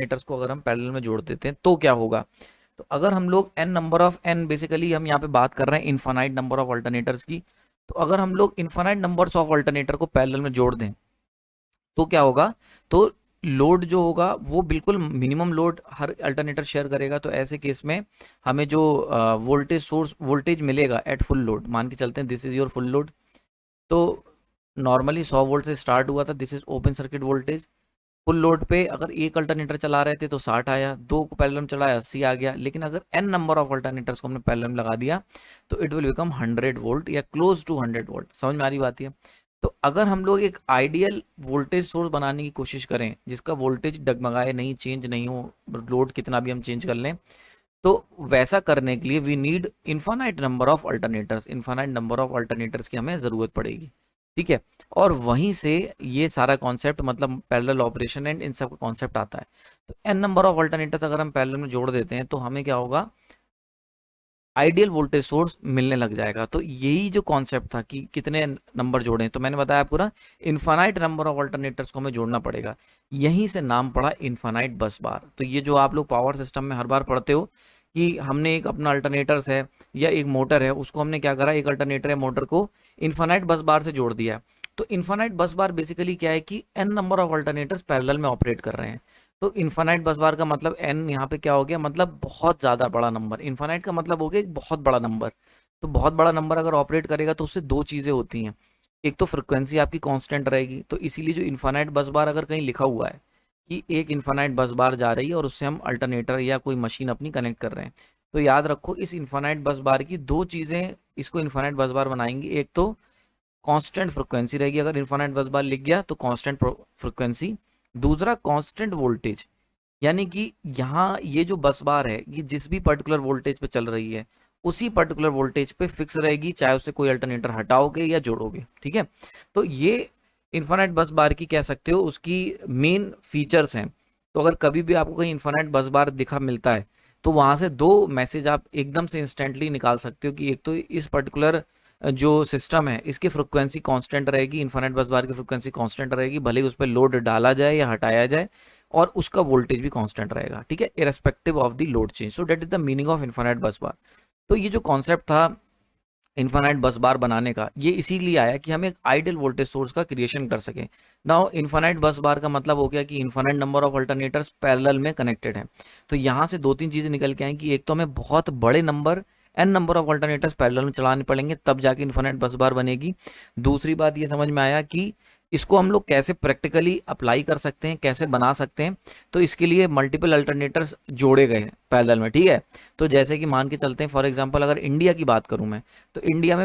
Alternators को अगर हम पैरेलल में जोड़ देते हैं तो क्या होगा। तो अगर हम लोग n number of n, basically हम यहाँ पे बात कर रहे हैं इनफाइनाइट नंबर ऑफ अल्टरनेटर्स की, तो अगर हम लोग इनफाइनाइट नंबर्स ऑफ अल्टरनेटर को पैरेलल में जोड़ दें तो क्या होगा, तो लोड जो होगा वो बिल्कुल मिनिमम लोड हर अल्टरनेटर शेयर करेगा। तो ऐसे केस में हमें जो वोल्टेज सोर्स वोल्टेज मिलेगा एट फुल लोड, मान के चलते हैं this is your full load, तो नॉर्मली 100 वोल्ट से स्टार्ट हुआ था, this is open circuit voltage. Full load पे अगर एक अल्टरनेटर चला रहे थे तो 60 आया, दो को पैरेलल में चलाया 80 आ गया, लेकिन अगर n नंबर ऑफ अल्टरनेटर्स को हमने पैरेलल में लगा दिया तो इट विल बिकम 100 वोल्ट या क्लोज टू 100 वोल्ट। समझ में आ रही बात है। तो अगर हम लोग एक आइडियल वोल्टेज सोर्स बनाने की कोशिश करें जिसका वोल्टेज डगमगाए नहीं, चेंज नहीं हो, लोड कितना भी हम चेंज कर लें, तो वैसा करने के लिए we need infinite number of alternators, infinite number of alternators की हमें ज़रूरत पड़ेगी। ठीक है, और वहीं से ये सारा कॉन्सेप्ट मतलब पैरेलल ऑपरेशन एंड इन सब का कॉन्सेप्ट आता है। तो एन नंबर ऑफ अल्टरनेटर्स अगर हम पैरेलल में जोड़ देते हैं तो हमें क्या होगा, आइडियल वोल्टेज सोर्स मिलने लग जाएगा। तो यही जो कॉन्सेप्ट था कि कितने नंबर जोड़ें, तो मैंने बताया आपको ना इन्फानाइट नंबर ऑफ अल्टरनेटर्स को हमें जोड़ना पड़ेगा, यहीं से नाम पड़ा इन्फानाइट बस बार। तो ये जो आप लोग पावर सिस्टम में हर बार पढ़ते हो कि हमने एक अपना अल्टरनेटर्स है या एक मोटर है, उसको हमने क्या करा, एक अल्टरनेटर है मोटर को इन्फानाइट बस बार से जोड़ दिया है। तो इन्फानाइट बस बार बेसिकली क्या है कि N number of alternators parallel में ऑपरेट कर रहे हैं। तो इन्फानाइट बस बार का मतलब एन यहाँ पे क्या हो गया, मतलब बहुत ज़्यादा बड़ा नंबर। इन्फानाइट का मतलब हो गया एक बहुत बड़ा नंबर। तो बहुत बड़ा नंबर अगर ऑपरेट करेगा तो उससे दो चीज़ें होती हैं, एक तो फ्रिक्वेंसी आपकी कांस्टेंट रहेगी, तो इसीलिए जो इन्फानाइट बस बार अगर कहीं लिखा हुआ है कि एक इन्फानाइट बस बार जा रही है और उससे हम अल्टरनेटर या कोई मशीन अपनी कनेक्ट कर रहे हैं, तो याद रखो इस इन्फानाइट बस बार की दो चीज़ें इसको इन्फानाइट बस बार बनाएंगी। एक तो कांस्टेंट फ्रिक्वेंसी रहेगी, अगर इन्फानाइट बस बार लिख गया तो कांस्टेंट फ्रिक्वेंसी। दूसरा कांस्टेंट वोल्टेज, यानी कि यहाँ ये जो बस बार है ये जिस भी पर्टिकुलर वोल्टेज पे चल रही है उसी पर्टिकुलर वोल्टेज पे फिक्स रहेगी, चाहे उससे कोई अल्टरनेटर हटाओगे या जोड़ोगे। ठीक है, तो ये इन्फानाइट बस बार की कह सकते हो उसकी मेन फीचर्स हैं। तो अगर कभी भी आपको कहीं इन्फानाइट बस बार दिखा मिलता है तो वहां से दो मैसेज आप एकदम से इंस्टेंटली निकाल सकते हो कि एक तो इस पर्टिकुलर जो सिस्टम है इसकी फ्रिक्वेंसी कांस्टेंट रहेगी, इन्फानाइट बस बार की फ्रिक्वेंसी कांस्टेंट रहेगी, भले ही उस पर लोड डाला जाए या हटाया जाए, और उसका वोल्टेज भी कांस्टेंट रहेगा। ठीक है, irrespective of the load change. So that is the meaning of infinite बस बार। तो ये जो कॉन्सेप्ट था इन्फानाइट बस बार बनाने का, ये इसीलिए आया कि हम एक आइडियल वोल्टेज सोर्स का क्रिएशन कर सकें। नाउ इन्फानाइट बस बार का मतलब हो गया कि infinite number of alternators parallel में कनेक्टेड हैं। तो यहाँ से दो तीन चीज़ें निकल के आएँ कि एक तो हमें बहुत बड़े number N number of alternators parallel में चलाने पड़ेंगे, तब जाके इन्फानाइट बस बार बनेगी। दूसरी बात ये समझ में आया कि इसको हम लोग कैसे प्रैक्टिकली अप्लाई कर सकते हैं, कैसे बना सकते हैं। तो इसके लिए मल्टीपल अल्टरनेटर्स जोड़े गए हैं पैरेलल में। ठीक है, तो जैसे कि मान के चलते हैं फॉर एग्जांपल अगर इंडिया की बात करूं मैं, तो इंडिया में